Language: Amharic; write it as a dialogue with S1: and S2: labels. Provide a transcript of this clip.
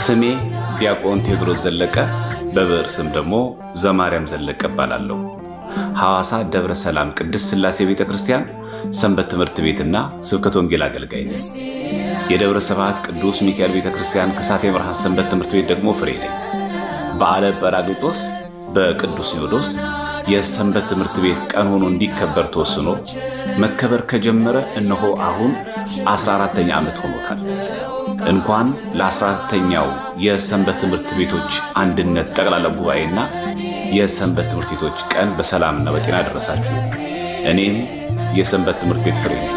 S1: ስሜ ዲያቆን ቴዎድሮስ ዘለቀ በብዕር ስም ደግሞ ዘማርያም ዘለቀ እባላለሁ። ሐዋሳ ደብረ ሰላም ቅድስት ሥላሴ ቤተክርስቲያን ሰንበት ትምህርት ቤትና ስብከተ ወንጌል አገልጋይ ነኝ። የደብረ ስብሐት ቅዱስ ሚካኤል ቤተክርስቲያን ከሳቴ ብርሃ ሰንበት ትምህርት ቤት ደግሞ ፍሬ ነኝ። በዓለ ጰራቅሊጦስ በቅዱስ ሲኖዶስ የሰንበት ትምህርት ቤት ቀን ሆኖ እንዲከበር ተወስኖ መከበር ከጀመረ እነሆ አሁን 14ኛ ዓመት ሆኖታል። እንኳን ለ14ኛው የሰንበት ትምህርት ቤቶች አንድነት ጠቅላላ ጉባኤና የሰንበት ትምህርት ቤቶች ቀን በሰላምና በጤና ደረሳችሁ። እኔም የሰንበት ትምህርት ቤት ፍሬ ነኝ።